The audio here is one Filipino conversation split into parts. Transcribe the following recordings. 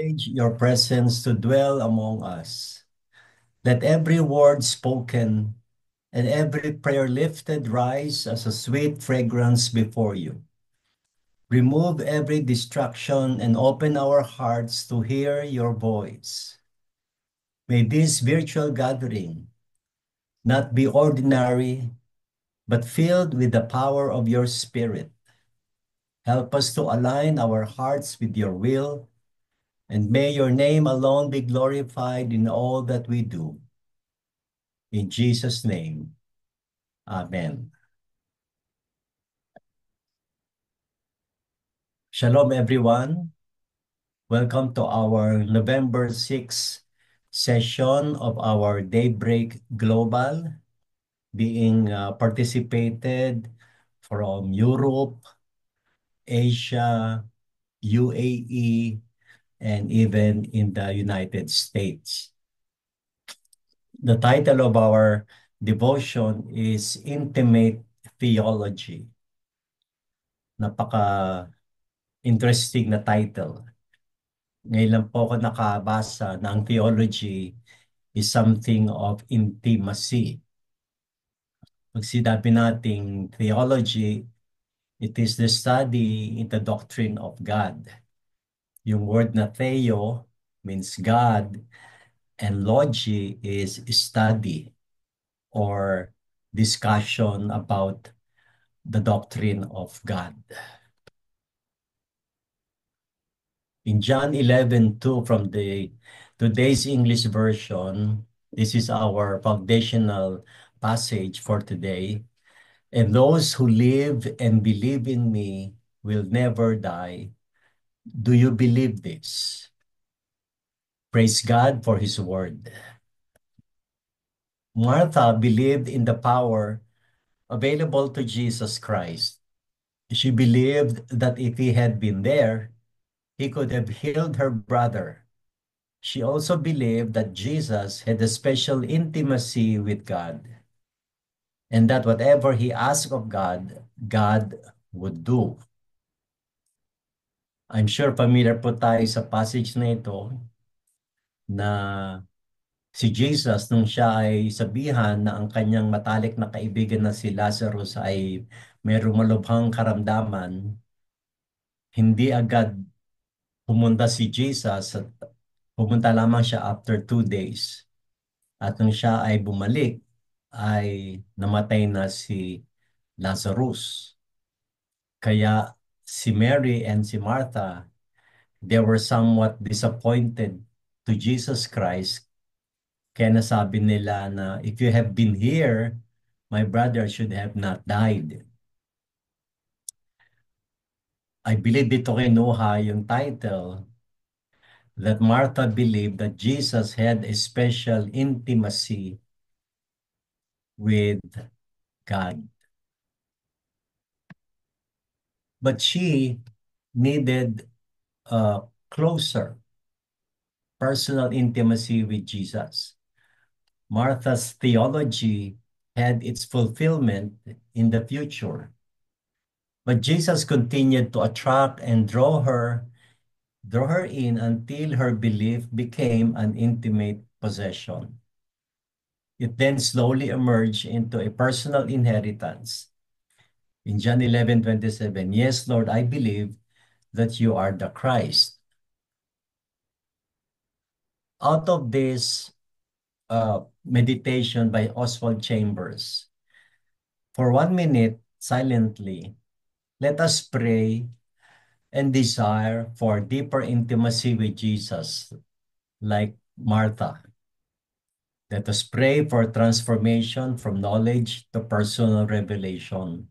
Acknowledge your presence to dwell among us. Let every word spoken and every prayer lifted rise as a sweet fragrance before you. Remove every distraction and open our hearts to hear your voice. May this virtual gathering not be ordinary, but filled with the power of your Spirit. Help us to align our hearts with your will, and may your name alone be glorified in all that we do. In Jesus' name, Amen. Shalom, everyone. Welcome to our November 6th session of our Daybreak Global, being participated from Europe, Asia, UAE, and even in the United States. The title of our devotion is Intimate Theology. Napaka-interesting na title. Ngayon lang po ako nakabasa na ang theology is something of intimacy. Pag sinabi nating theology, it is the study in the doctrine of God. Yung word na theo means God, and logy is study or discussion about the doctrine of God. In John 11:2 from the today's English version, this is our foundational passage for today. And those who live and believe in me will never die. Do you believe this? Praise God for his word. Martha believed in the power available to Jesus Christ. She believed that if he had been there, he could have healed her brother. She also believed that Jesus had a special intimacy with God, and that whatever he asked of God, God would do. I'm sure familiar po tayo sa passage na ito na si Jesus nung siya ay sabihan na ang kanyang matalik na kaibigan na si Lazarus ay mayroong malubhang karamdaman, hindi agad pumunta si Jesus at pumunta lamang siya after 2 days. At nung siya ay bumalik, ay namatay na si Lazarus. Kaya si Mary and si Martha, they were somewhat disappointed to Jesus Christ. Kaya nasabi nila na, if you have been here, my brother should have not died. I believe dito kinuha yung title that Martha believed that Jesus had a special intimacy with God. But she needed a closer personal intimacy with Jesus. Martha's theology had its fulfillment in the future. But Jesus continued to attract and draw her in until her belief became an intimate possession. It then slowly emerged into a personal inheritance. In John 11:27, yes, Lord, I believe that you are the Christ. Out of this meditation by Oswald Chambers, for 1 minute, silently, let us pray and desire for deeper intimacy with Jesus, like Martha. Let us pray for transformation from knowledge to personal revelation.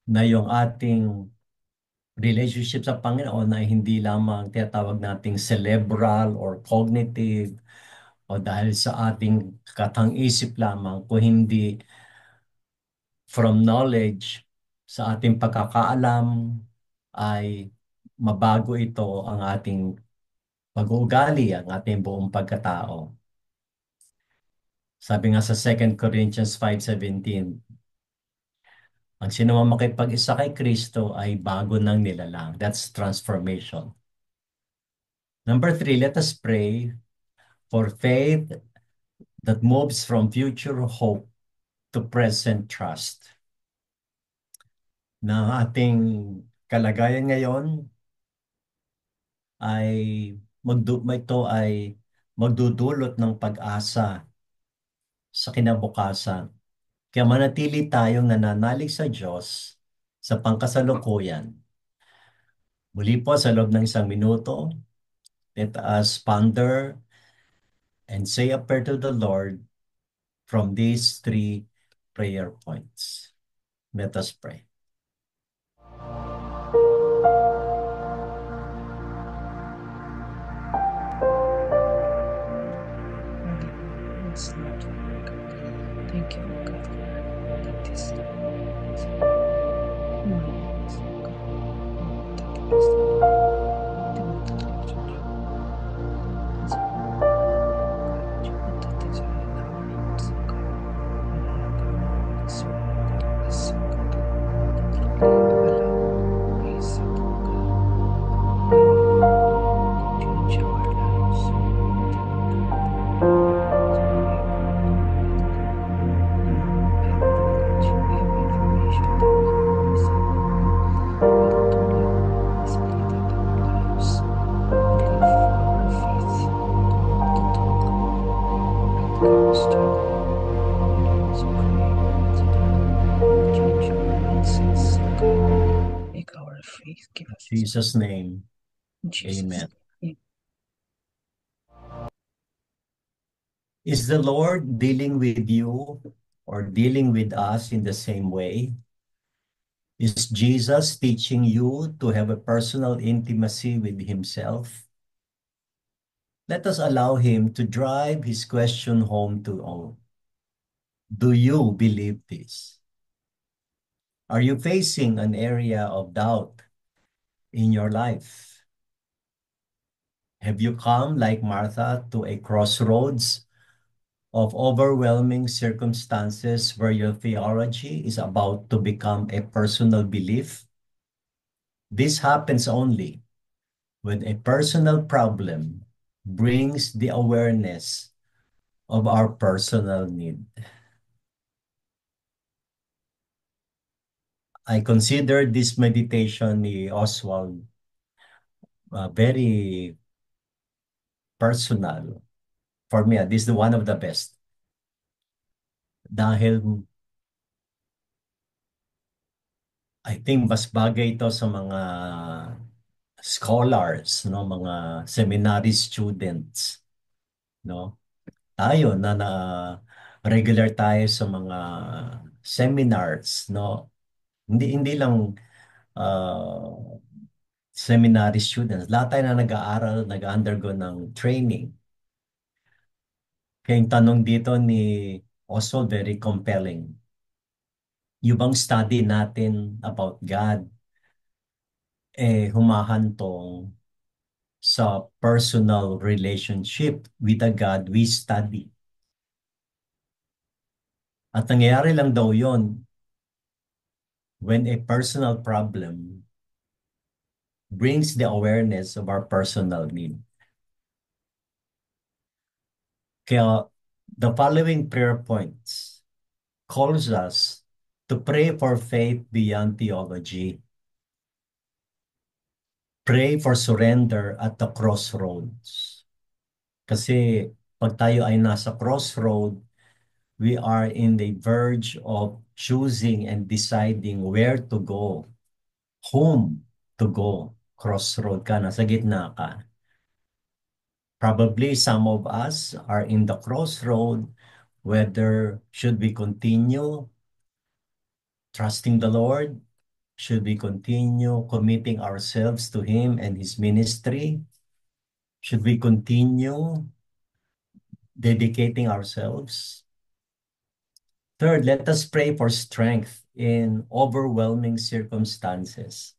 Na yung ating relationship sa Panginoon ay hindi lamang tinatawag nating cerebral or cognitive o dahil sa ating katang-isip lamang, kung hindi from knowledge sa ating pagkakaalam ay mabago ito ang ating pag-uugali, ang ating buong pagkatao. Sabi nga sa 2 Corinthians 5:17, ang sino man makipag-isa kay Kristo ay bago ng nilalang. That's transformation. Number three, let us pray for faith that moves from future hope to present trust. Na ating kalagayan ngayon ay ito ay magdudulot ng pag-asa sa kinabukasan. Kaya manatili tayong nananalig sa Diyos sa pangkasalukuyan. Muli po sa loob ng 1 minuto, let us ponder and say a prayer to the Lord from these three prayer points. Let us pray. Yes, Lord, thank you, God, for this moment. Give us In Jesus' name, Jesus. amen. Name. Is the Lord dealing with you or dealing with us in the same way? Is Jesus teaching you to have a personal intimacy with himself? Let us allow him to drive his question home to all. Do you believe this? Are you facing an area of doubt in your life? Have you come like Martha to a crossroads of overwhelming circumstances where your theology is about to become a personal belief? This happens only when a personal problem brings the awareness of our personal need. I consider this meditation ni Oswald very personal. For me, this is one of the best. Dahil I think mas bagay ito sa mga scholars, no, mga seminary students, no. Tayo na regular tayo sa mga seminars, no. Hindi lang seminary students. Lahat tayo na nag-aaral, nag-undergo ng training. Kaya yung tanong dito ni Oswald, very compelling. Yung bang study natin about God, humahantong sa personal relationship with the God we study. At nangyayari lang daw yon when a personal problem brings the awareness of our personal need. Kaya the following prayer points calls us to pray for faith beyond theology. Pray for surrender at the crossroads. Kasi pag tayo ay nasa crossroad, we are in the verge of choosing and deciding where to go, whom to go. Crossroad ka, nasa gitna ka. Probably some of us are in the crossroad, whether should we continue trusting the Lord? Should we continue committing ourselves to Him and His ministry? Should we continue dedicating ourselves? Third, let us pray for strength in overwhelming circumstances.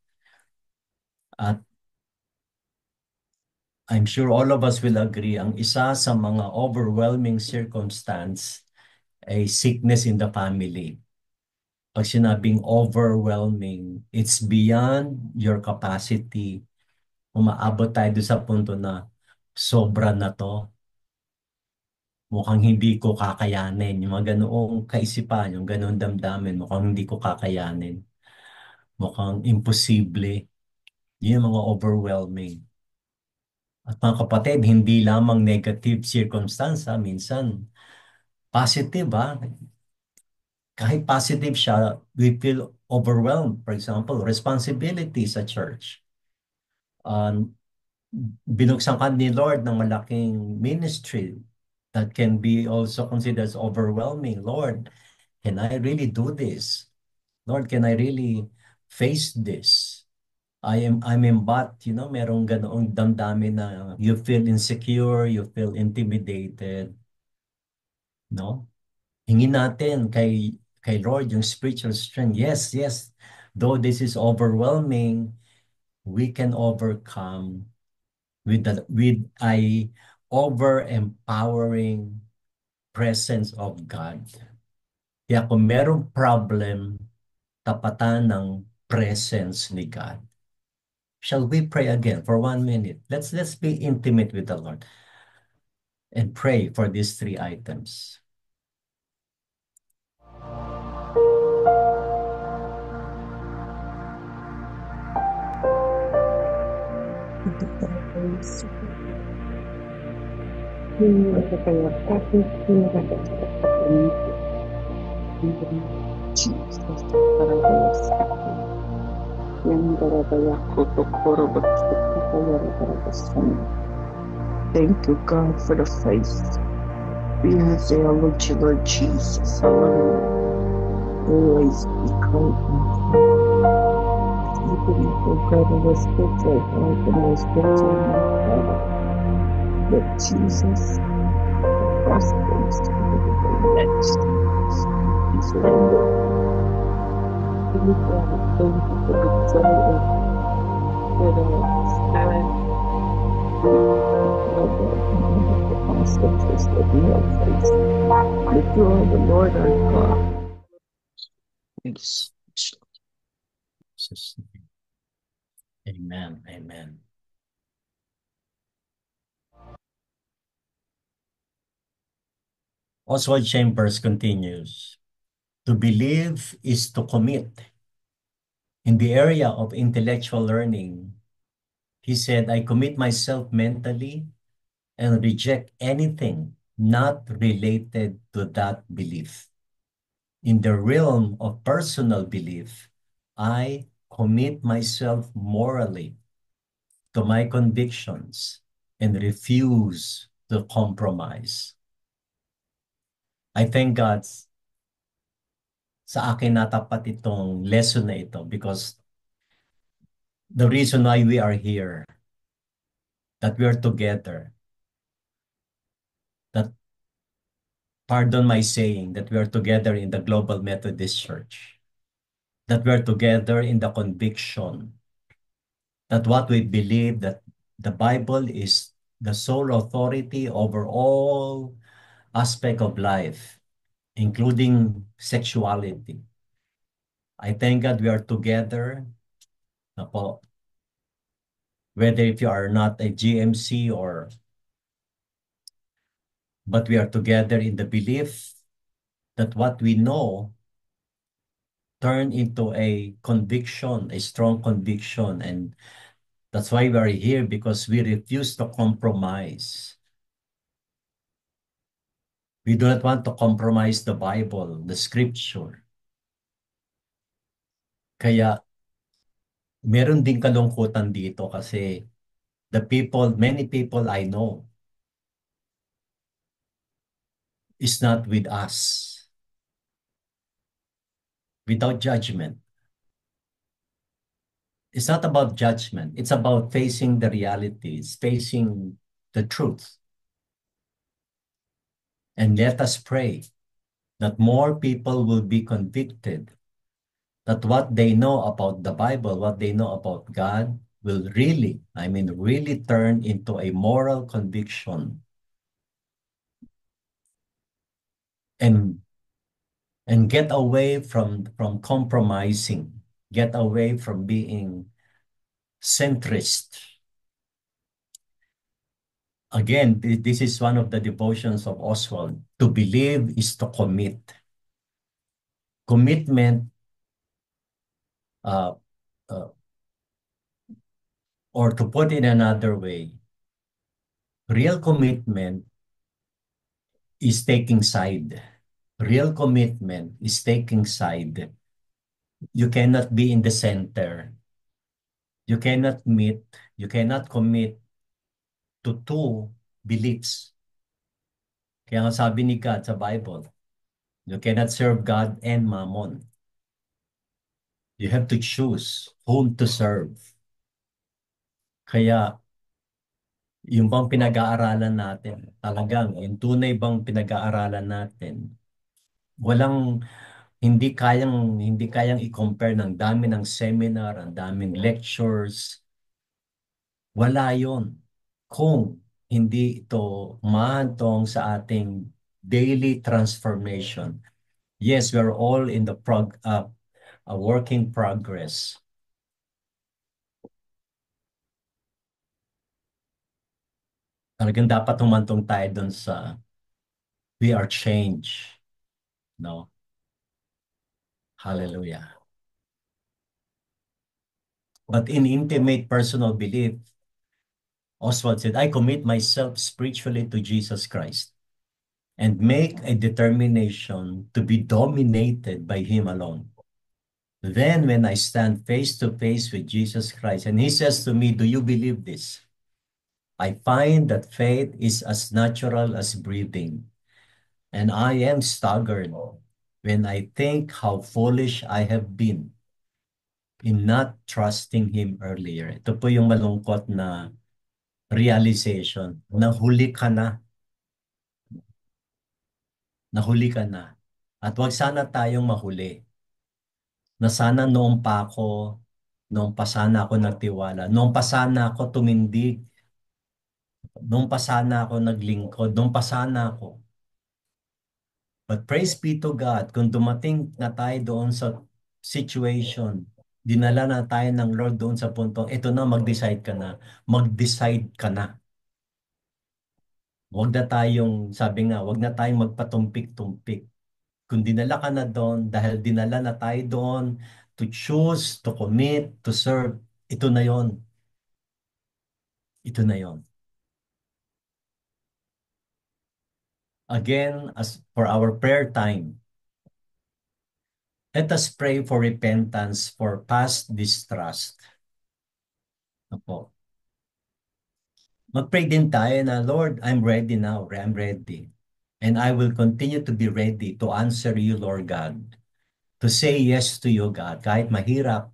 At I'm sure all of us will agree, ang isa sa mga overwhelming circumstance ay sickness in the family. Pag sinabing overwhelming, it's beyond your capacity. Umaabot tayo doon sa punto na sobra na to. Mukhang hindi ko kakayanin. Yung mga ganoong kaisipan, yung ganoong damdamin, mukhang hindi ko kakayanin. Mukhang imposible. Yun yung mga overwhelming. At mga kapatid, hindi lamang negative circumstance, minsan positive, kahit positive siya, we feel overwhelmed. For example, responsibility sa church. Binuksan ka ni Lord ng malaking ministry that can be also considered as overwhelming. Lord, can I really do this? Lord, can I really face this? I'm in but, merong ganoong damdamin na you feel insecure, you feel intimidated, no? Hingin natin kay Lord yung spiritual strength. Yes, yes. Though this is overwhelming, we can overcome with a over empowering presence of God. Kaya kung merong problem, tapatan ng presence ni God. Shall we pray again for 1 minute? Let's be intimate with the Lord and pray for these 3 items. Thank you, God, for the faith. We have theology, Lord Jesus. Hallelujah. Always be kind. Even if your brother was spiritual, God, and was spiritual, but Jesus, prosperous to the next. He surrendered. Thank you for the joy of stand. The consequences that we have faced. The joy of the Lord our God. Thanks. Amen. Amen. Oswald Chambers continues, to believe is to commit. In the area of intellectual learning, he said, I commit myself mentally and reject anything not related to that belief. In the realm of personal belief, I commit myself morally to my convictions and refuse to compromise. I thank God sa akin natapat itong lesson na ito because the reason why we are here, that we are together, that, pardon my saying, that we are together in the Global Methodist Church, that we are together in the conviction that what we believe, that the Bible is the sole authority over all aspect of life, including sexuality. I thank God we are together, whether if you are not a GMC but we are together in the belief that what we know turn into a conviction, a strong conviction. And that's why we are here, because we refuse to compromise. We do not want to compromise the Bible, the scripture. Kaya meron din kalungkutan dito kasi many people I know is not with us. Without judgment. It's not about judgment. It's about facing the realities, facing the truth. And let us pray that more people will be convicted that what they know about the Bible, what they know about God, will really, really turn into a moral conviction and get away from compromising, get away from being centrist. Again, this is one of the devotions of Oswald. To believe is to commit. Commitment, uh, uh, or to put it another way, real commitment is taking side. Real commitment is taking side. You cannot be in the center. You cannot meet, you cannot commit to two beliefs. Kaya nga sabi ni God sa Bible, you cannot serve God and Mammon. You have to choose whom to serve. Kaya yung bang pinag-aaralan natin, talagang yung tunay bang pinag-aaralan natin, walang hindi kayang i-compare ng dami ng seminar, ang daming lectures. Wala 'yon kung hindi ito mahantong sa ating daily transformation. Yes, we're all in the a working progress. Talagang dapat humantong tayo dun sa we are changed. No? Hallelujah. But in intimate personal belief, Oswald said, I commit myself spiritually to Jesus Christ and make a determination to be dominated by Him alone. Then, when I stand face to face with Jesus Christ and He says to me, do you believe this? I find that faith is as natural as breathing. And I am staggered when I think how foolish I have been in not trusting Him earlier. Ito po yung malungkot na realization. Nahuli ka na. Nahuli ka na. At wag sana tayong mahuli. Na sana noong pa sana ako nagtiwala, noong pa sana ako tumindig, noong pa sana ako naglingkod, noong pa sana ako. But praise be to God, kung dumating na tayo doon sa situation, dinala na tayo ng Lord doon sa puntong, ito na, mag-decide ka na. Mag-decide ka na. Huwag na tayong, sabi nga, huwag na tayong magpatumpik-tumpik. Kung dinala ka na doon, dahil dinala na tayo doon, to choose, to commit, to serve, ito na yon. Ito na yon. Again, as for our prayer time, let us pray for repentance for past distrust. Opo. Mag-pray din tayo na, Lord, I'm ready now. I'm ready. And I will continue to be ready to answer you, Lord God. To say yes to you, God. Kahit mahirap.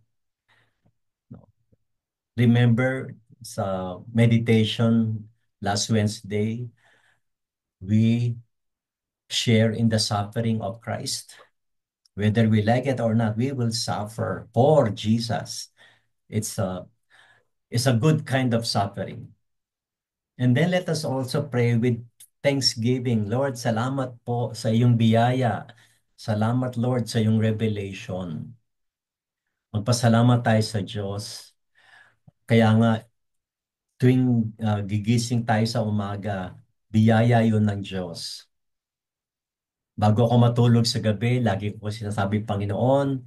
Remember sa meditation last Wednesday, we share in the suffering of Christ. Whether we like it or not, we will suffer for Jesus. It's a good kind of suffering. And then let us also pray with thanksgiving. Lord, salamat po sa iyong biyaya. Salamat, Lord, sa iyong revelation. Magpasalamat tayo sa Diyos. Kaya nga, tuwing gigising tayo sa umaga, biyaya yun ng Diyos. Bago ako matulog sa gabi, lagi ko sinasabi, Panginoon,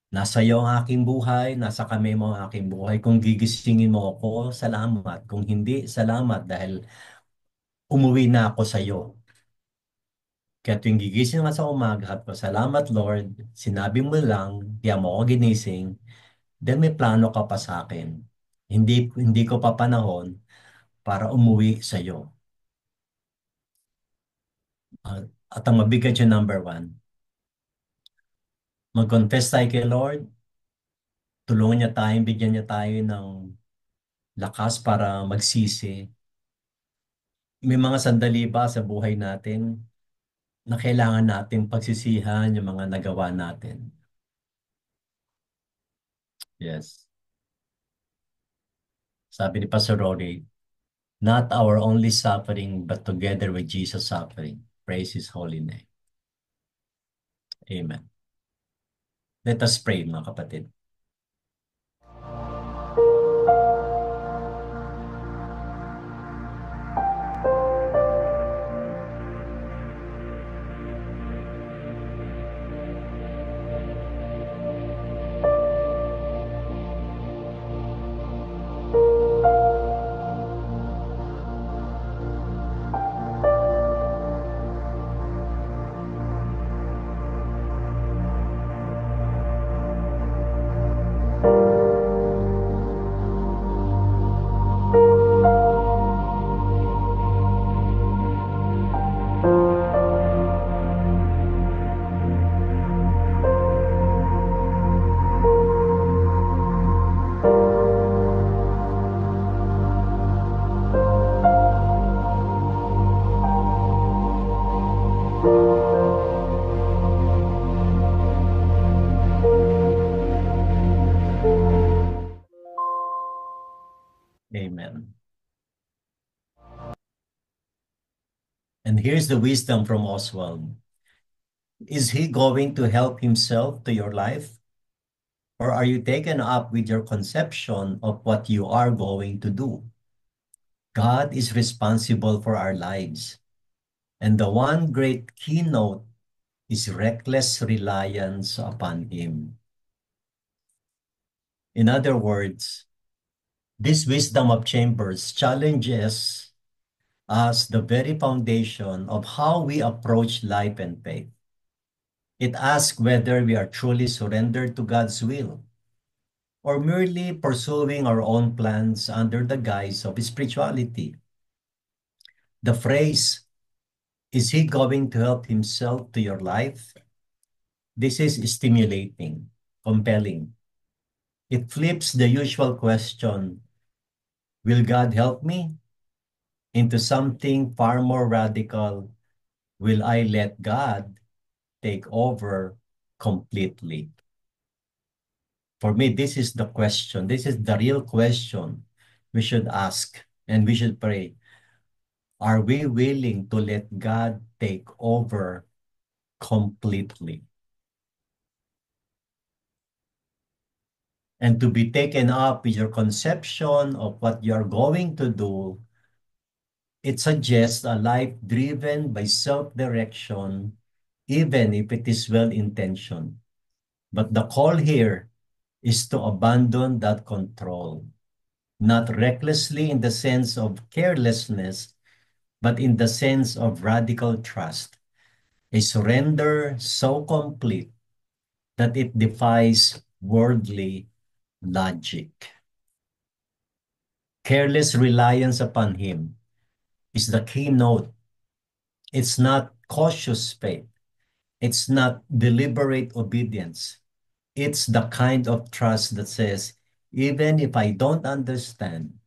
nasa iyo ang aking buhay, nasa kami mo ang aking buhay. Kung gigisingin mo ako, salamat. Kung hindi, salamat dahil umuwi na ako sa iyo. Kaya tuwing gigising nga sa umaga at salamat Lord, sinabi mo lang, kaya mo ako ginising, then may plano ka pa sa akin. Hindi ko pa panahon para umuwi sa iyo. At ang mabigat yung number one, mag-confess tayo kay Lord, tulungan niya tayo, bigyan niya tayo ng lakas para magsisi. May mga sandali ba sa buhay natin na kailangan natin pagsisihan yung mga nagawa natin? Yes. Sabi ni Pastor Rory, not our only suffering, but together with Jesus' suffering. Praise His holy name. Amen. Let us pray, mga kapatid. Amen. And here's the wisdom from Oswald. Is he going to help himself to your life? Or are you taken up with your conception of what you are going to do? God is responsible for our lives. And the one great keynote is reckless reliance upon Him. In other words, this wisdom of Chambers challenges us the very foundation of how we approach life and faith. It asks whether we are truly surrendered to God's will or merely pursuing our own plans under the guise of spirituality. The phrase, "Is he going to help himself to your life?" This is stimulating, compelling. It flips the usual question, "Will God help me?" into something far more radical, "Will I let God take over completely?" For me, this is the question. This is the real question we should ask and we should pray. Are we willing to let God take over completely? And to be taken up with your conception of what you're going to do, it suggests a life driven by self-direction, even if it is well-intentioned. But the call here is to abandon that control, not recklessly in the sense of carelessness, but in the sense of radical trust, a surrender so complete that it defies worldly logic. Careless reliance upon Him is the keynote. It's not cautious faith. It's not deliberate obedience. It's the kind of trust that says, even if I don't understand,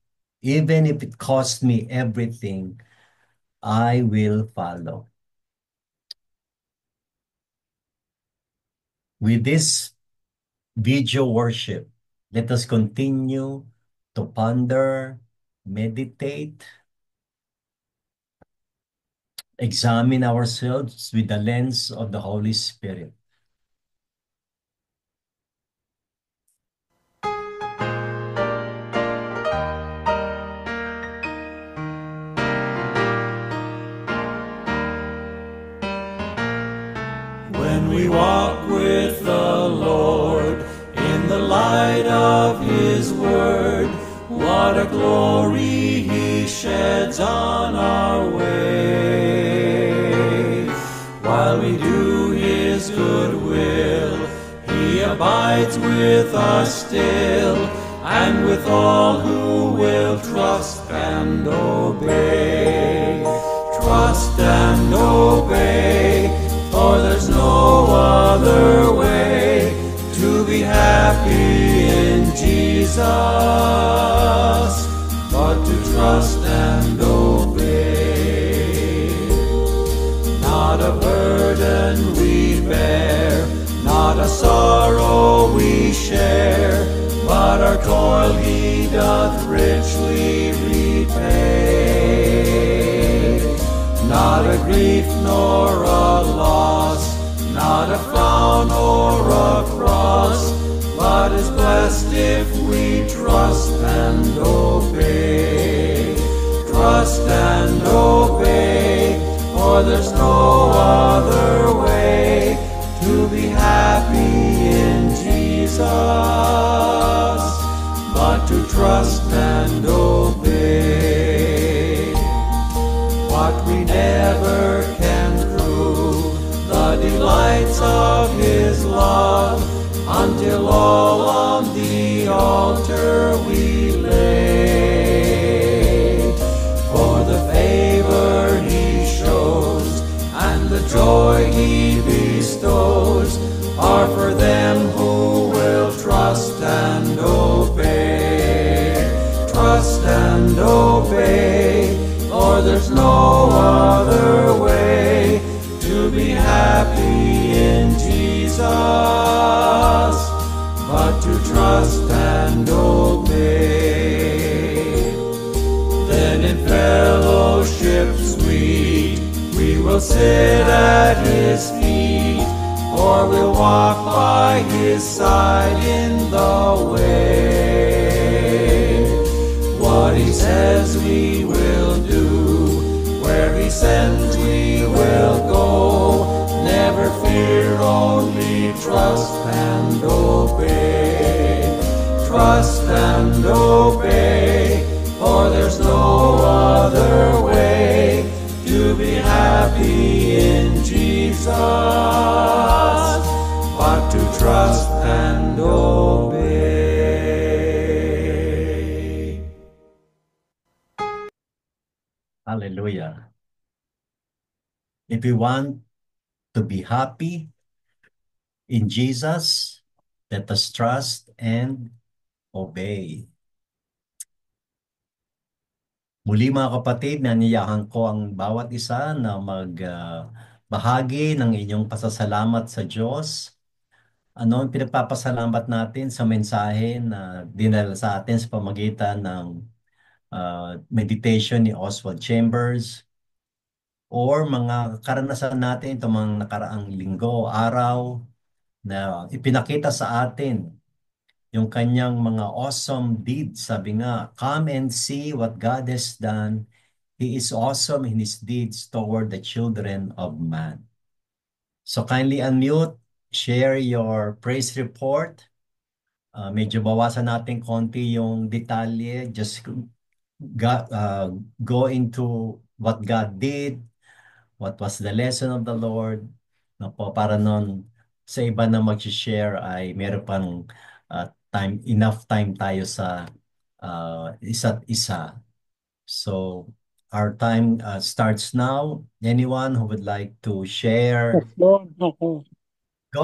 even if it costs me everything, I will follow. With this video worship, let us continue to ponder, meditate, examine ourselves with the lens of the Holy Spirit. When we walk with the Lord in the light of His Word, what a glory He sheds on our way. While we do His good will, He abides with us still, and with all who will trust and obey. Trust and obey, for there's no other way to be happy in Jesus but to trust and obey. Not a burden we bear, not a sorrow we share, but our toil He doth richly repay. Not a grief nor a loss, not a frown or a cross, but is blessed if we trust and obey. Trust and obey, for there's no other way to be happy in Jesus but to trust and obey. What we never can prove, the delights of His love, until all on the altar we lay. For the favor He shows and the joy He bestows are for them who will trust and obey. Trust and obey, for there's no other way to be happy in Jesus but to trust and obey. will sit at his feet, or we'll walk by his side in the way. What he says we will do, where he sends we will go. Never fear, only trust and obey. Trust and obey, for there's no other way to be happy in Jesus, but to trust and obey. Hallelujah. If we want to be happy in Jesus, let us trust and obey. Muli mga kapatid, naniyakan ko ang bawat isa na bahagi ng inyong pasasalamat sa Diyos. Ano ang pinagpapasalamat natin sa mensahe na dinala sa atin sa pamagitan ng meditation ni Oswald Chambers or mga karanasan natin itong mga nakaraang linggo, araw na ipinakita sa atin yung kanyang mga awesome deeds. Sabi nga, come and see what God has done. He is awesome in His deeds toward the children of man. So kindly unmute, share your praise report. Medyo bawasan natin konti yung detalye. Just go into what God did, what was the lesson of the Lord. Para nun sa iba na mag-share ay meron pang enough time tayo sa isa't isa. So our time starts now. Anyone who would like to share? Go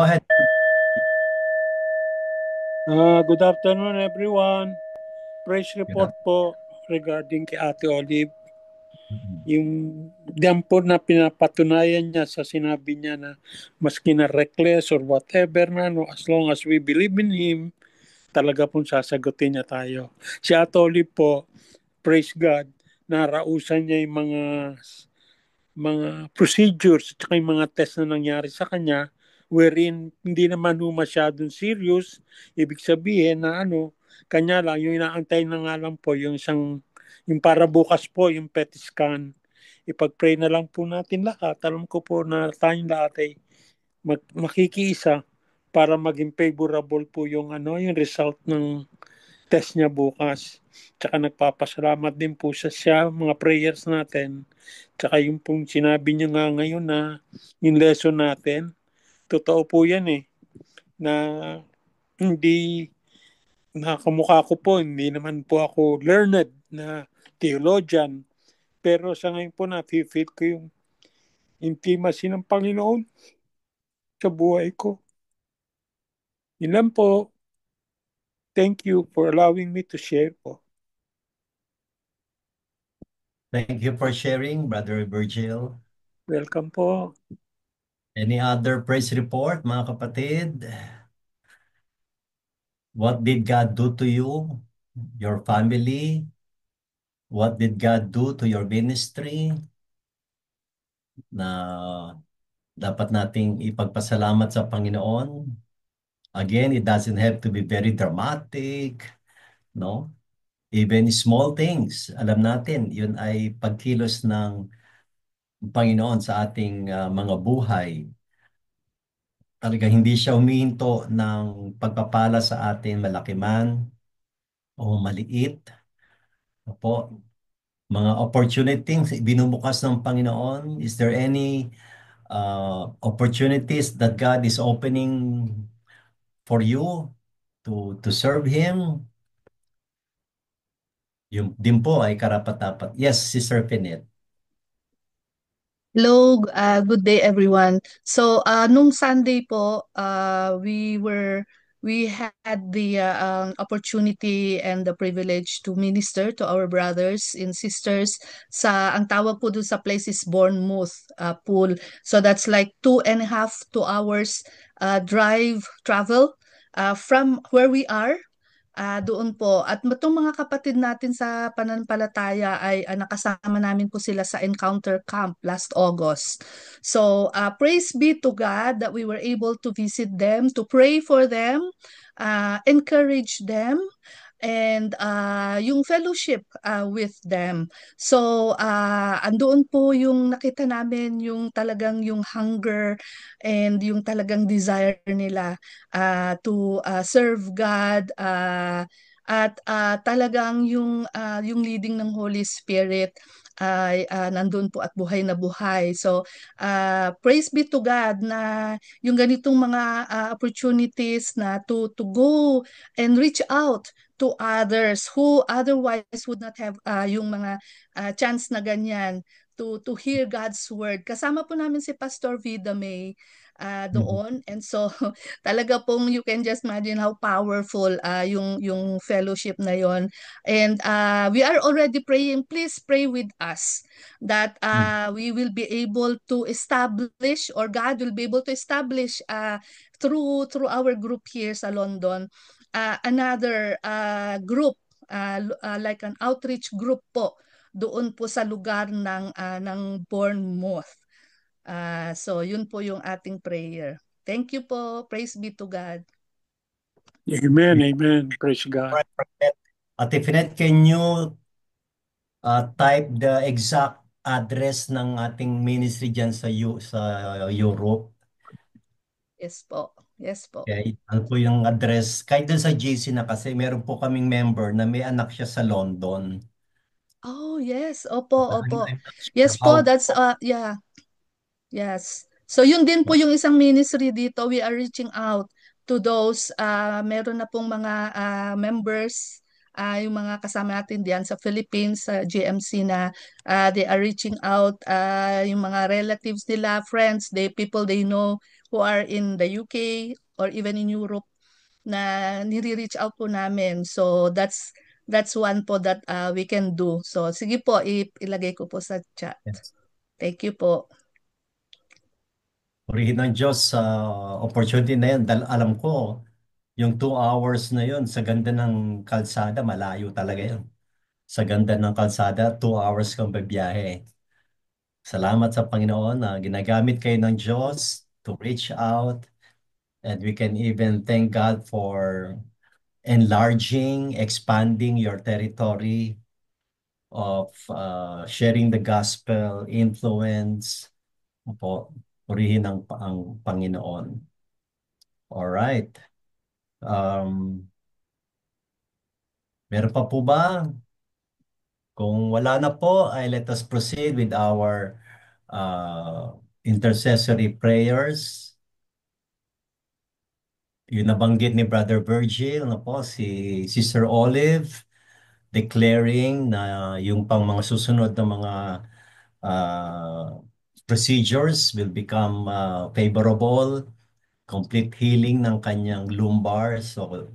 ahead. Good afternoon, everyone. Praise report po regarding kay Ate Olive. Yung diyan po na pinapatunayan niya sa sinabi niya na maski na reckless or whatever na, no, as long as we believe in Him, talaga pong sasagutin niya tayo. Si Ate Olive po, praise God, narausan niya yung mga procedures at yung mga test na nangyari sa kanya, wherein hindi naman masyadong serious. Ibig sabihin na kanya lang, yung inaantay na nga lang po, yung para bukas po, yung PET scan. Ipag-pray na lang po natin lahat. Alam ko po na tayong lahat ay makikiisa para maging favorable po yung result ng test niya bukas. Tsaka nagpapasalamat din po siya, mga prayers natin. Tsaka yung pong sinabi niya nga ngayon na yung lesson natin, totoo po yan na hindi nakamukha ko po, hindi naman po ako learned na theologian, pero sa ngayon po na-feel ko yung intimacy ng Panginoon sa buhay ko. Yun lang po. Thank you for allowing me to share po. Thank you for sharing, Brother Virgil. Welcome po. Any other praise report, mga kapatid? What did God do to you, your family? What did God do to your ministry? Na dapat nating ipagpasalamat sa Panginoon. Again, it doesn't have to be very dramatic, no? Even small things, alam natin, yun ay pagkilos ng Panginoon sa ating mga buhay. Talaga hindi siya humihinto ng pagpapala sa atin, malaki man o maliit. Opo, mga opportunities binumukas ng Panginoon. Is there any opportunities that God is opening for you to serve Him? Yung din po ay karapat-dapat. Yes, Sister Pinet. Hello, good day everyone. So, nung Sunday po, we had the opportunity and the privilege to minister to our brothers and sisters ang tawag po dun sa place is Bournemouth Pool. So that's like 2.5 2 hours travel from where we are doon po. At itong mga kapatid natin sa pananampalataya ay nakasama namin po sila sa Encounter Camp last August. So, praise be to God that we were able to visit them, to pray for them, encourage them, and yung fellowship with them. So, andoon po yung nakita namin yung talagang yung hunger and yung talagang desire nila to serve God, at talagang yung leading ng Holy Spirit ay nandun po at buhay na buhay. So, praise be to God na yung ganitong mga opportunities na to go and reach out to others who otherwise would not have yung mga chance na ganyan to hear God's word. Kasama po namin si Pastor Vida May Mhm. doon, and so talaga pong you can just imagine how powerful yung fellowship na yon. And we are already praying, please pray with us that Mhm. we will be able to establish, or God will be able to establish through our group here sa London, another group, like an outreach group po doon po sa lugar ng Bournemouth. So yun po yung ating prayer. Thank you po. Praise be to God. Amen, amen. Praise God. Ate Finet, can you type the exact address ng ating ministry dyan sa Europe? Yes po. Yes po. Okay. Ano po yung address? Kahit dun sa GC na kasi meron po kaming member na may anak siya sa London. Oh, yes. Opo, opo. I'm not sure Yes po, how. that's yeah. Yes. So yun din po yung isang ministry dito. We are reaching out to those, meron na pong mga members, yung mga kasama natin diyan sa Philippines, sa GMC na they are reaching out, yung mga relatives nila, friends, people they know who are in the UK or even in Europe na nire-reach out po namin. So that's one po that we can do. So sige po, ilagay ko po sa chat. Yes. Thank you po. Purihin ng Diyos sa opportunity na yan. Dahil alam ko, yung 2 hours na yun, sa ganda ng kalsada, malayo talaga yun. Sa ganda ng kalsada, 2 hours kang babiyahe. Salamat sa Panginoon na ginagamit kayo ng Diyos to reach out, and we can even thank God for enlarging, expanding your territory of sharing the gospel, influence. Po, purihin ang Panginoon. All right. Um, Meron pa po ba? Kung wala na po, ay let us proceed with our intercessory prayers. Yung nabanggit ni Brother Virgil, ano po, si Sister Olive, declaring na yung pang mga susunod na mga procedures will become favorable, complete healing ng kanyang lumbar. So,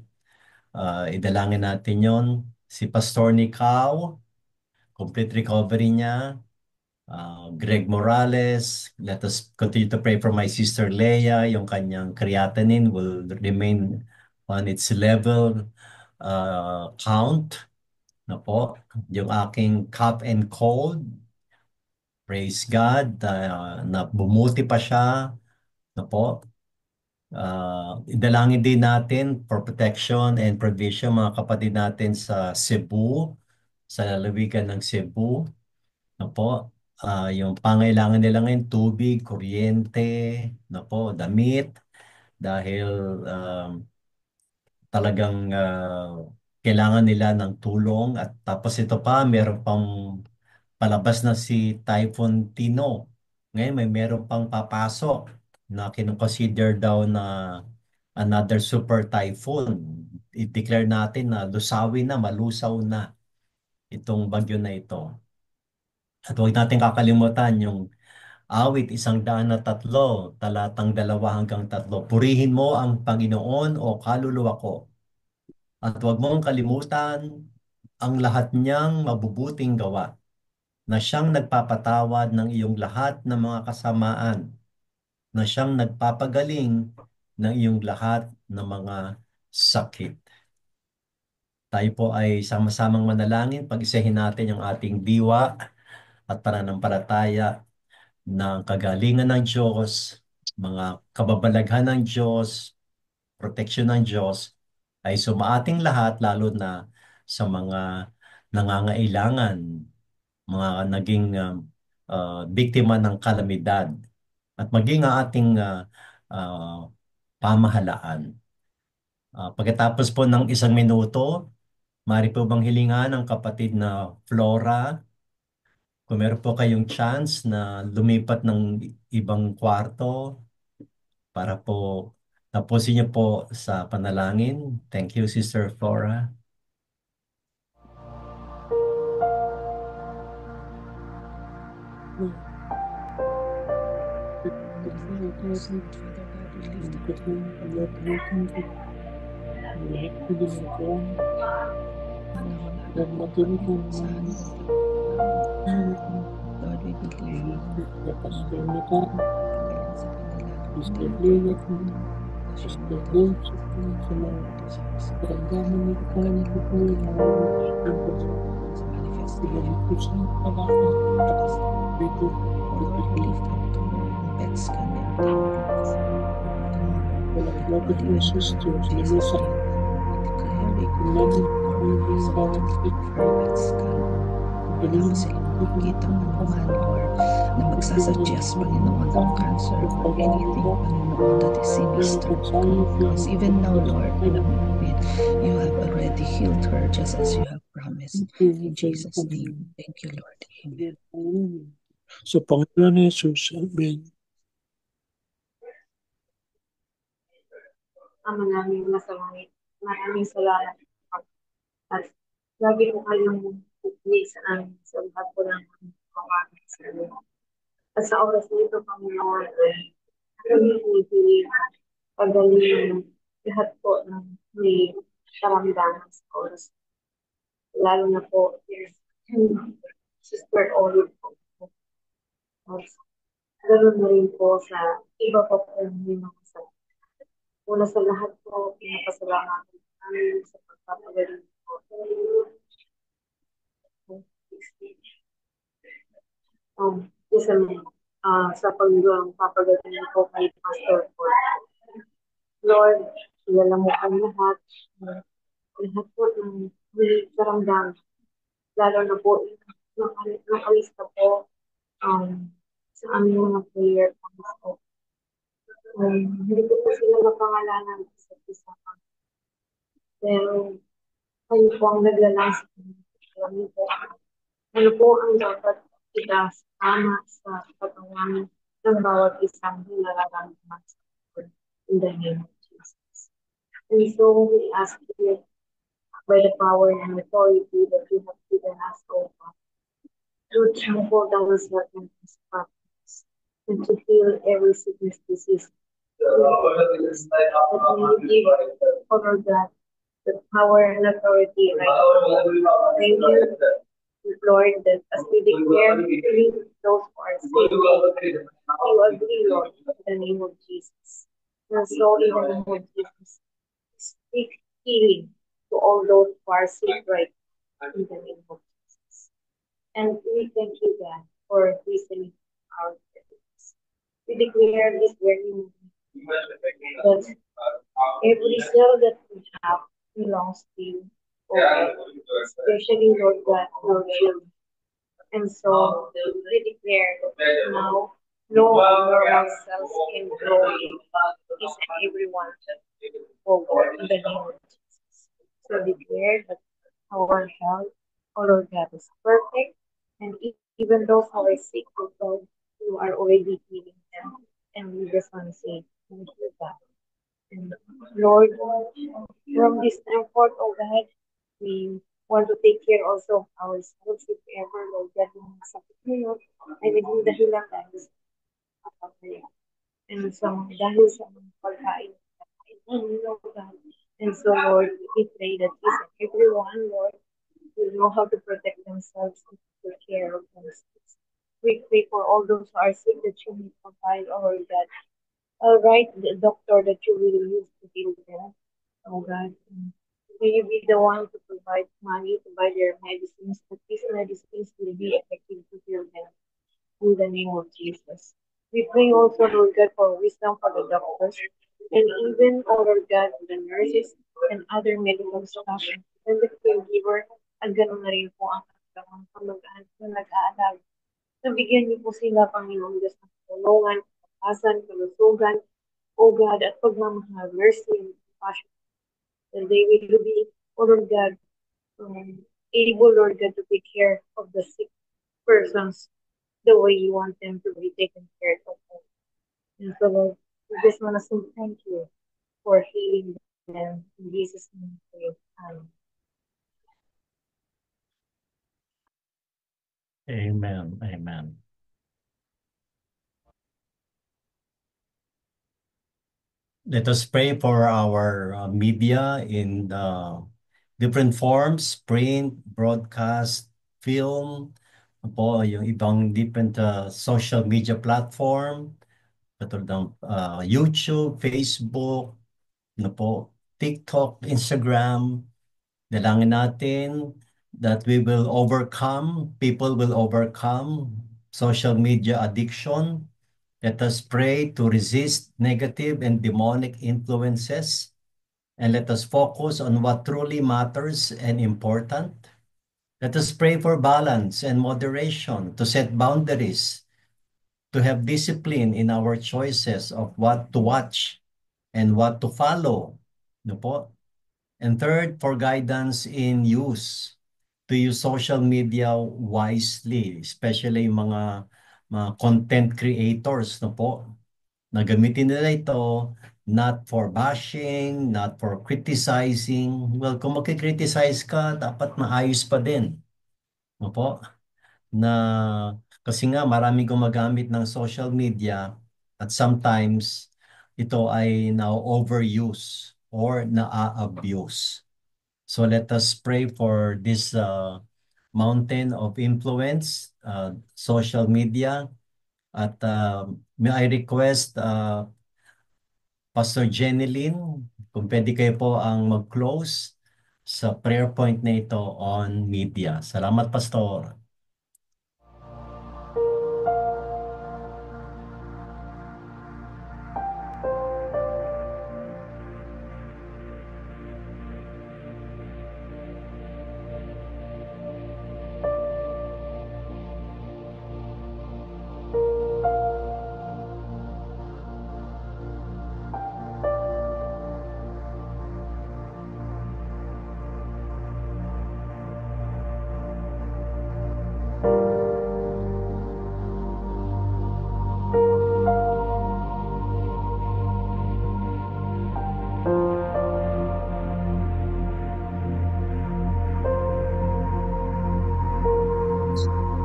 idalangin natin yon. Si Pastor Nicao, complete recovery niya. Greg Morales, let us continue to pray for my sister Leia. Yung kanyang creatinine will remain on its level count. Na po, yung aking cough and cold, praise God, na bumuti pa siya. Na po, idalangin din natin for protection and provision mga kapatid natin sa Cebu, sa lalawigan ng Cebu. Na po, yung pangailangan nila ngayon, tubig, kuryente, na po, damit, dahil talagang kailangan nila ng tulong. At tapos ito pa, meron pang palabas na si Typhoon Tino. Ngayon may meron pang papasok na kinukonsider daw na another super typhoon. I-declare natin na lusawin na, malusaw na itong bagyo na ito. At huwag natin kakalimutan yung Awit 103, talatang 2 hanggang 3. Purihin mo ang Panginoon o kaluluwa ko, at huwag mong kalimutan ang lahat niyang mabubuting gawa, na siyang nagpapatawad ng iyong lahat ng mga kasamaan, na siyang nagpapagaling ng iyong lahat ng mga sakit. Tayo po ay sama-samang manalangin. Pag-isahin natin yung ating diwa at pananampalataya ng kagalingan ng Diyos, mga kababalaghan ng Diyos, proteksyon ng Diyos ay sumaating lahat, lalo na sa mga nangangailangan, mga naging biktima ng kalamidad, at maging ang ating ah, pamahalaan. Pagkatapos po ng 1 minuto, maaari po bang hilingan ng kapatid na Flora, kung meron po kayong chance na lumipat ng ibang kwarto para po tapusin niyo po sa panalangin. Thank you, Sister Flora. Lord, we believe you. Wala ko silang makikita anuman, Lord, na magsasuggest, Panginoon, ng cancer or anything, Panginoon, that is sinister. Because even now, Lord, alam namin, you have already healed her just as you have promised. In Jesus' name, thank you, Lord. Amen. Sa Panginoon ni Jesus, amen. Ama namin masalangit, maraming salamat at lagi mo kayong pupili sa amin sa lahat po ng kawagan sa amin. At sa oras na ito, Panginoon, ay kami pinipili pagaling lahat po ng may karamdaman sa oras. Lalo na po, Sister Olive po. At ganoon na rin po sa iba po po may mga sa una sa lahat po, pinapasalamat namin sa pagpapagaling po. Sa pagpapagaling po kay Pastor po. Lord, kilala mo ang lahat po ng may karamdaman. Lalo na po, nakalista po sa aming mga prayer po. Hindi ko po sila napangalanan sa isa. Pero kayo po ang naglalang sa kami po. Ano po ang dapat itama sa katawan ng bawat isang nararamdaman sa Lord in the name of Jesus. And so we ask you by the power and authority that you have given us, O God, to trample down serpents and to heal every sickness, disease. That we give, O Lord God, the power and authority right now. Thank you, Lord, that as we declare those who are sick, you agree, Lord, in the name of Jesus. And so in the name of Jesus, speak healing to all those who are sick right now in the name of Jesus. And we thank you, God, for listening to our prayers. We declare this very moment that every cell that we have belongs to you, okay? Especially, Lord God, our children. And so we declare that now no abnormal cells can grow in each and every one, oh God, in the name of Jesus. So declare that our health, oh Lord God, is perfect, and even those who are sick, oh God, you are already healing them. And we just want to say thank you, God. And Lord, from this time forth, oh God, we want to take care also of ourselves if ever, Lord God, yung sakit ngayon, ay naging dahilan dahil sa pagkakaya. And so, dahil sa mga pagkain, Lord God. And so, Lord, we pray that each and everyone, Lord, will know how to protect themselves and take care of themselves. We pray for all those who are sick that you may provide, oh Lord God, right doctor that you will use to heal them, oh God. May you be the one to provide provide money to buy their medicines, that these medicines will be effective to heal them. In the name of Jesus. We pray also, Lord God, for wisdom for the doctors and even, oh Lord God, the nurses and other medical staff and the caregiver at ganoon na rin po ang kanilang pamagaan na nag-aalag. Nabigyan niyo po sila, Panginoon Diyos, ng tulungan, kapasan, kalusugan, O God, at pagmamahal, mercy, and compassion. That they will be, O Lord God, able, Lord God, to take care of the sick persons the way you want them to be taken care of. And so, Lord, we just want to say thank you for healing them. In Jesus' name, we pray. Amen. Amen. Amen. Let us pray for our media in the different forms, print, broadcast, film, po, yung ibang different social media platform, katulad ng YouTube, Facebook, ano po, TikTok, Instagram. Dalangin natin that we will overcome, people will overcome social media addiction. Let us pray to resist negative and demonic influences, and let us focus on what truly matters and important. Let us pray for balance and moderation, to set boundaries, to have discipline in our choices of what to watch and what to follow. No po? And third, for guidance in use, to use social media wisely, especially mga content creators, no po? Na gamitin nila ito not for bashing, not for criticizing. Well, kung magkikriticize ka, dapat maayos pa din. No po? Na kasi nga marami gumagamit ng social media at sometimes ito ay na-overuse or na-abuse. So let us pray for this mountain of influence, social media. At may I request Pastor Jeneline, kung pwede kayo po ang mag-close sa prayer point na ito on media. Salamat, Pastor.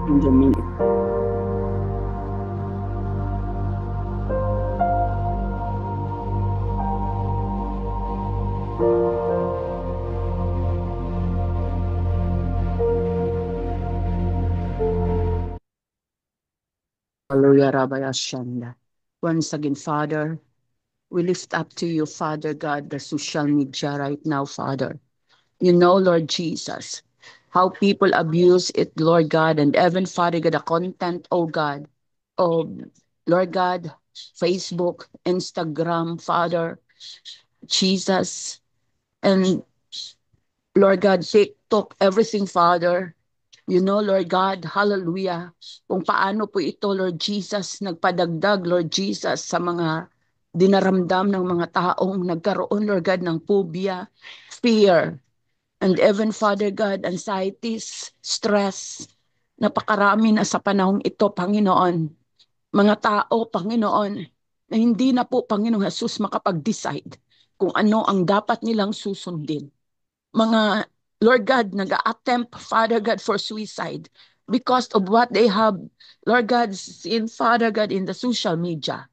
In the name Hallelujah, Rabbi Ashanda. Once again, Father, we lift up to you, Father God, the social media right now, Father. You know, Lord Jesus, how people abuse it, Lord God, and even, Father God, the content, oh God, of, Lord God, Facebook, Instagram, Father, Jesus, and Lord God, TikTok, everything, Father. You know, Lord God, hallelujah, kung paano po ito, Lord Jesus, nagpadagdag, Lord Jesus, sa mga dinaramdam ng mga taong nagkaroon, Lord God, ng phobia, fear, and even, Father God, anxieties, stress, napakarami na sa panahong ito, Panginoon. Mga tao, Panginoon, na hindi na po, Panginoong Jesus, makapag-decide kung ano ang dapat nilang susundin. Mga, Lord God, nag-attempt, Father God, for suicide because of what they have, Lord God, seen, Father God, in the social media.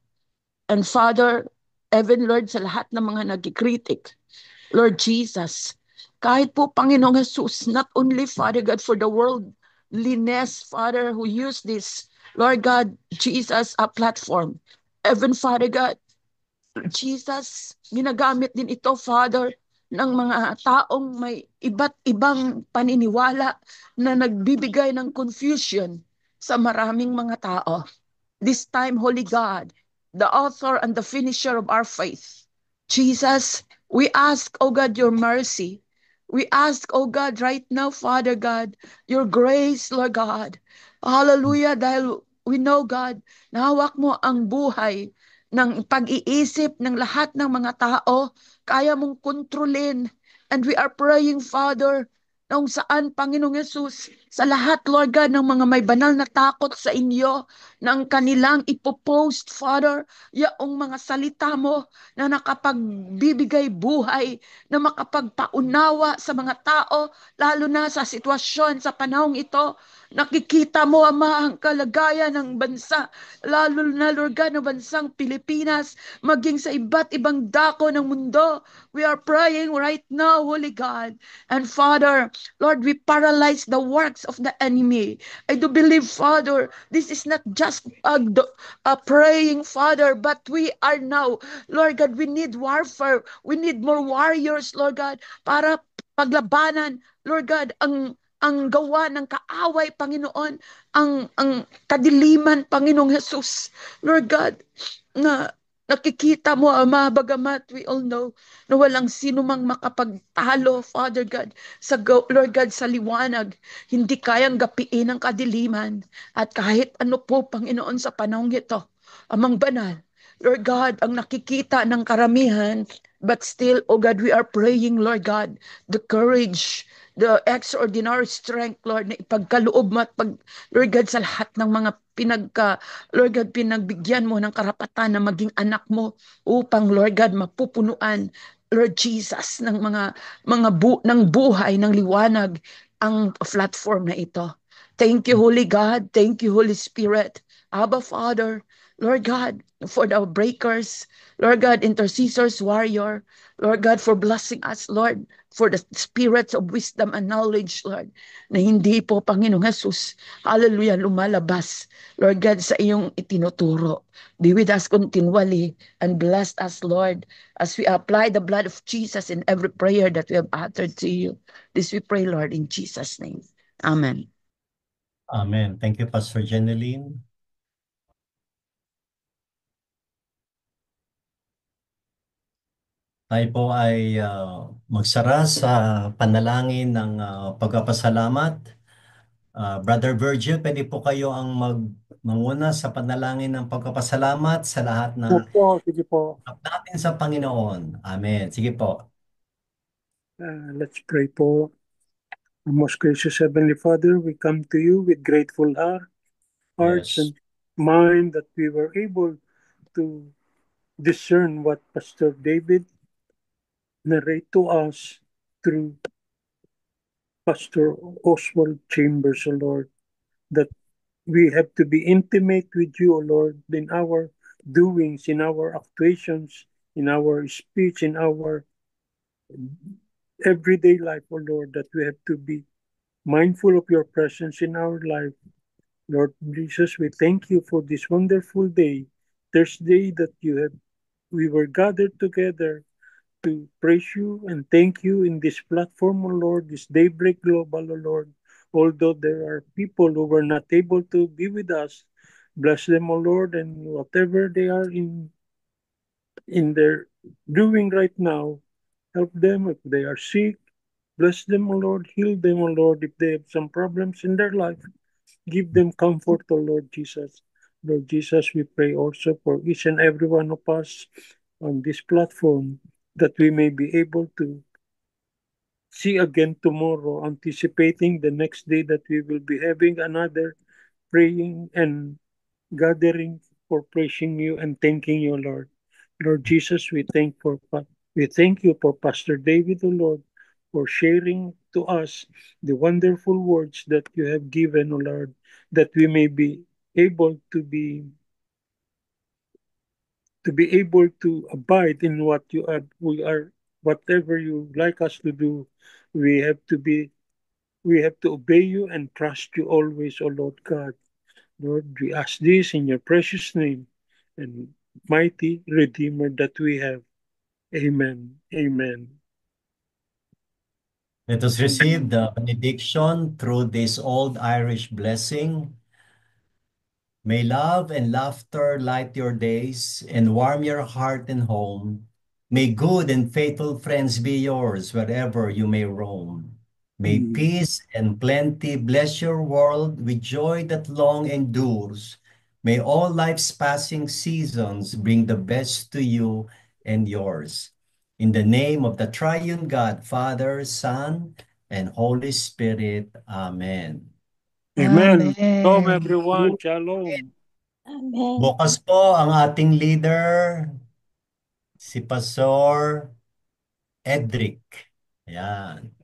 And Father, even, Lord, sa lahat ng mga nagkikritik, Lord Jesus, kahit po, Panginoong Jesus, not only, Father God, for the worldliness, Father, who use this, Lord God, Jesus, a platform. Even, Father God, Jesus, ginagamit din ito, Father, ng mga taong may iba't ibang paniniwala na nagbibigay ng confusion sa maraming mga tao. This time, Holy God, the author and the finisher of our faith, Jesus, we ask, O God, your mercy. We ask, O God, right now, Father God, your grace, Lord God. Hallelujah, dahil we know, God, na hawak mo ang buhay ng pag-iisip ng lahat ng mga tao. Kaya mong kontrolin. And we are praying, Father, kung saan, Panginoong Yesus, sa lahat, Lord God, ng mga may banal na takot sa inyo, ng kanilang ipopost, Father, yaong mga salita mo na nakapagbibigay buhay, na makapagpaunawa sa mga tao, lalo na sa sitwasyon sa panahong ito. Nakikita mo, Ama, ang kalagayan ng bansa, lalo na, Lord God, ng bansang Pilipinas, maging sa iba't ibang dako ng mundo. We are praying right now, Holy God. And Father, Lord, we paralyze the works of the enemy. I do believe, Father, this is not just a praying, Father, but we are now, Lord God, we need warfare. We need more warriors, Lord God, para paglabanan, Lord God, ang gawa ng kaaway, Panginoon, ang kadiliman, Panginoong Jesus. Lord God, na nakikita mo, Ama, bagamat we all know na walang sino mang makapagtalo, Father God, Lord God, sa liwanag. Hindi kayang gapiin ang kadiliman. At kahit ano po, Panginoon, sa panahong ito, Amang Banal, Lord God, ang nakikita ng karamihan, but still, oh God, we are praying, Lord God, the courage, the extraordinary strength, Lord, na ipagkaloob mo at Lord God, sa lahat ng mga Lord God, pinagbigyan mo ng karapatan na maging anak mo upang, Lord God, mapupunuan, Lord Jesus, ng ng buhay, ng liwanag, ang platform na ito. Thank you, Holy God. Thank you, Holy Spirit. Abba, Father, Lord God, for the breakers, Lord God, intercessors, warrior, Lord God, for blessing us, Lord, for the spirits of wisdom and knowledge, Lord, na hindi po, Panginoong Jesus, hallelujah, lumalabas, Lord God, sa iyong itinuturo. Be with us continually and bless us, Lord, as we apply the blood of Jesus in every prayer that we have uttered to you. This we pray, Lord, in Jesus' name. Amen. Amen. Thank you, Pastor Jeneline. Tayo po ay magsara sa panalangin ng pagpapasalamat. Brother Virgil, pwede po kayo ang manguna sa panalangin ng pagpapasalamat sa lahat ng Opo, sige po. natin sa Panginoon. Amen. Sige po. Let's pray po. Our most gracious Heavenly Father, we come to you with grateful hearts Yes. and mind that we were able to discern what Pastor David narrate to us through Pastor Oswald Chambers, O Lord, that we have to be intimate with you, O Lord, in our doings, in our actuations, in our speech, in our everyday life, O Lord, that we have to be mindful of your presence in our life. Lord Jesus, we thank you for this wonderful day, Thursday, that we were gathered together to praise you and thank you in this platform, O Lord, this Daybreak Global, O Lord. Although there are people who were not able to be with us, bless them, O Lord, and whatever they are in their doing right now, help them if they are sick. Bless them, O Lord. Heal them, O Lord, if they have some problems in their life. Give them comfort, O Lord Jesus. Lord Jesus, we pray also for each and every one of us on this platform that we may be able to see again tomorrow, anticipating the next day that we will be having another praying and gathering for praising you and thanking you, Lord. Lord Jesus, we thank you for Pastor David, O Lord, for sharing to us the wonderful words that you have given, O Lord, that we may be able to abide in what we are whatever you like us to do. We have to be we have to obey you and trust you always, O Lord God. Lord, we ask this in your precious name and mighty Redeemer that we have. Amen. Amen. Let us receive the benediction through this old Irish blessing. May love and laughter light your days and warm your heart and home. May good and faithful friends be yours wherever you may roam. May peace and plenty bless your world with joy that long endures. May all life's passing seasons bring the best to you and yours. In the name of the triune God, Father, Son, and Holy Spirit. Amen. Amen. Shalom Amen. everyone. Shalom. Amen. Bukas po ang ating leader, si Pastor Edric. Ayan.